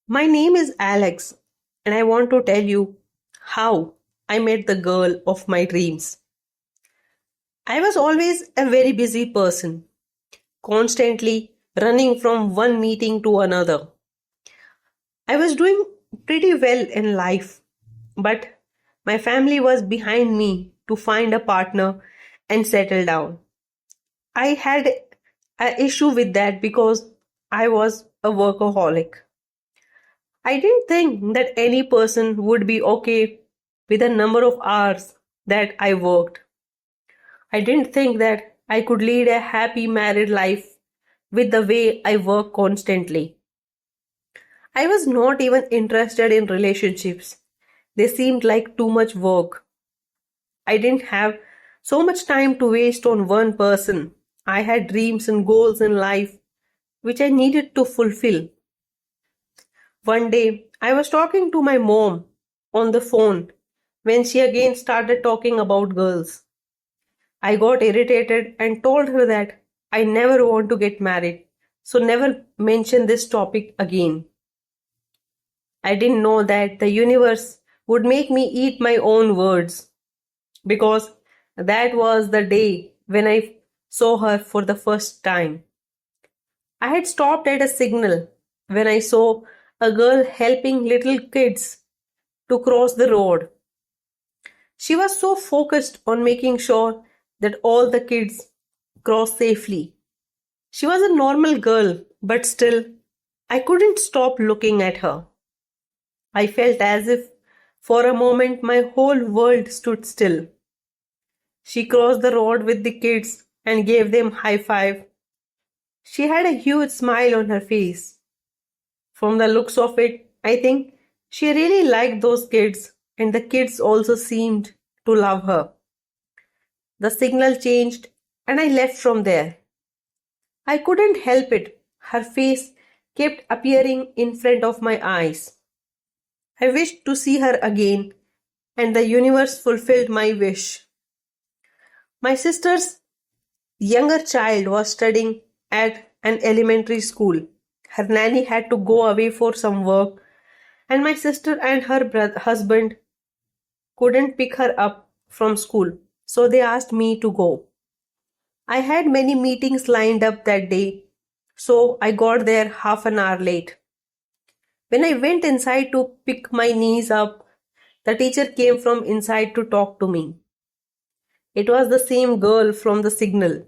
My name is Alex, and I want to tell you how I met the girl of my dreams. I was always a very busy person, constantly running from one meeting to another. I was doing pretty well in life, but my family was behind me to find a partner and settle down. I had an issue with that because I was a workaholic. I didn't think that any person would be okay with the number of hours that I worked. I didn't think that I could lead a happy married life with the way I work constantly. I was not even interested in relationships. They seemed like too much work. I didn't have so much time to waste on one person. I had dreams and goals in life which I needed to fulfill. One day, I was talking to my mom on the phone when she again started talking about girls. I got irritated and told her that I never want to get married, so never mention this topic again. I didn't know that the universe would make me eat my own words because that was the day when I saw her for the first time. I had stopped at a signal when I saw a girl helping little kids to cross the road. She was so focused on making sure that all the kids crossed safely. She was a normal girl, but still, I couldn't stop looking at her. I felt as if for a moment my whole world stood still. She crossed the road with the kids and gave them high five. She had a huge smile on her face. From the looks of it, I think she really liked those kids, and the kids also seemed to love her. The signal changed, and I left from there. I couldn't help it. Her face kept appearing in front of my eyes. I wished to see her again, and the universe fulfilled my wish. My sister's younger child was studying at an elementary school. Her nanny had to go away for some work, and my sister and her husband couldn't pick her up from school, so they asked me to go. I had many meetings lined up that day, so I got there half an hour late. When I went inside to pick my niece up, the teacher came from inside to talk to me. It was the same girl from the signal.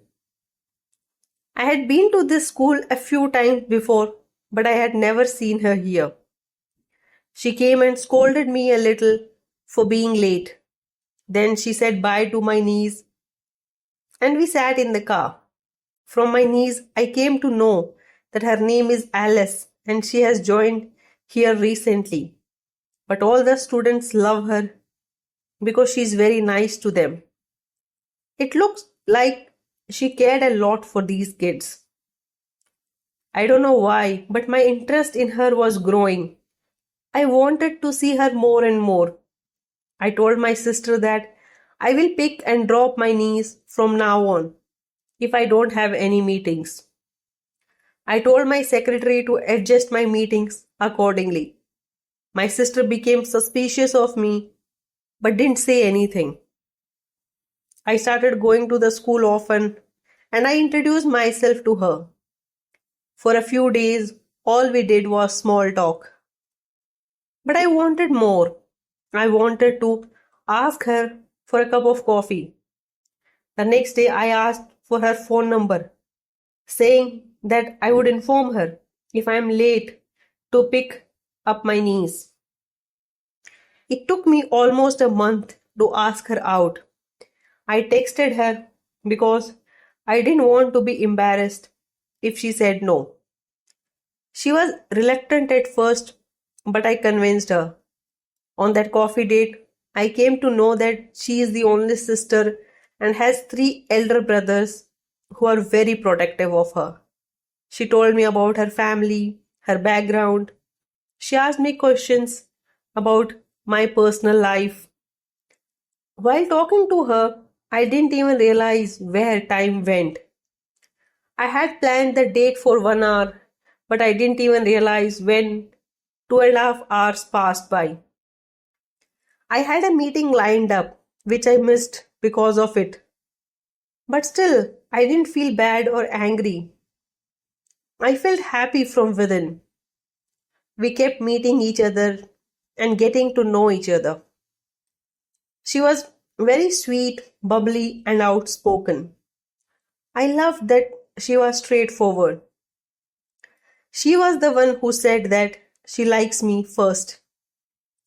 I had been to this school a few times before, but I had never seen her here. She came and scolded me a little for being late. Then she said bye to my niece and we sat in the car. From my niece, I came to know that her name is Alice and she has joined here recently. But all the students love her because she is very nice to them. It looks like she cared a lot for these kids. I don't know why, but my interest in her was growing. I wanted to see her more and more. I told my sister that I will pick and drop my niece from now on if I don't have any meetings. I told my secretary to adjust my meetings accordingly. My sister became suspicious of me but didn't say anything. I started going to the school often and I introduced myself to her. For a few days, all we did was small talk. But I wanted more. I wanted to ask her for a cup of coffee. The next day, I asked for her phone number, saying that I would inform her if I am late to pick up my niece. It took me almost a month to ask her out. I texted her because I didn't want to be embarrassed if she said no. She was reluctant at first, but I convinced her. On that coffee date, I came to know that she is the only sister and has three elder brothers who are very protective of her. She told me about her family, her background. She asked me questions about my personal life. While talking to her, I didn't even realize where time went. I had planned the date for 1 hour, but I didn't even realize when 2.5 hours passed by. I had a meeting lined up, which I missed because of it. But still, I didn't feel bad or angry. I felt happy from within. We kept meeting each other and getting to know each other. She was very sweet, bubbly, and outspoken. I loved that she was straightforward. She was the one who said that she likes me first.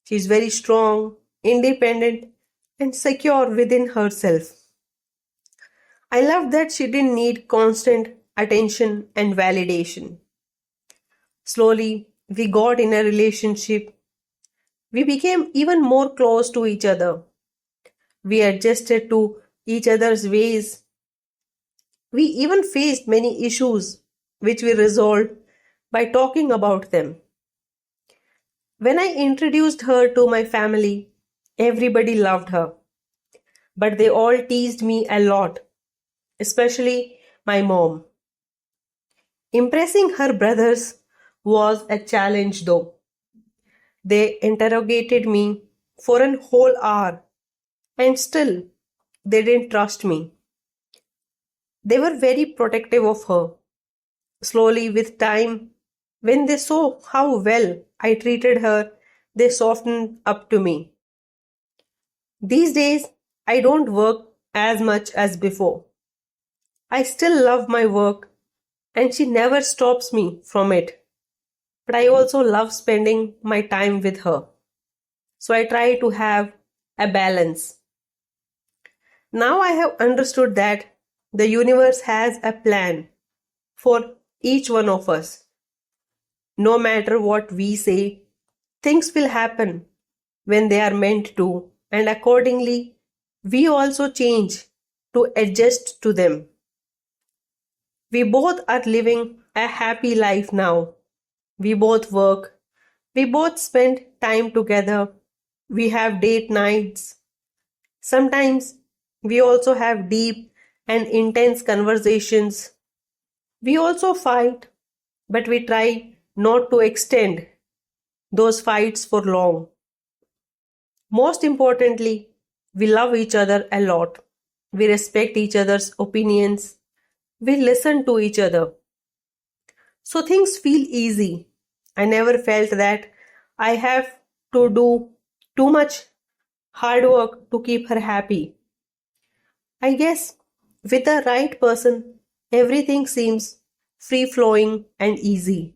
She's very strong, independent, and secure within herself. I loved that she didn't need constant attention and validation. Slowly, we got in a relationship. We became even more close to each other. We adjusted to each other's ways. We even faced many issues which we resolved by talking about them. When I introduced her to my family, everybody loved her, but they all teased me a lot, especially my mom. Impressing her brothers was a challenge though. They interrogated me for a whole hour and still they didn't trust me. They were very protective of her. Slowly, with time, when they saw how well I treated her, they softened up to me. These days, I don't work as much as before. I still love my work and she never stops me from it. But I also love spending my time with her. So I try to have a balance. Now I have understood that the universe has a plan for each one of us. No matter what we say, things will happen when they are meant to, and accordingly, we also change to adjust to them. We both are living a happy life now. We both work. We both spend time together. We have date nights. Sometimes we also have deep and intense conversations. We also fight, but we try not to extend those fights for long. Most importantly, we love each other a lot. We respect each other's opinions. We listen to each other. So things feel easy. I never felt that I have to do too much hard work to keep her happy. I guess with the right person, everything seems free flowing and easy.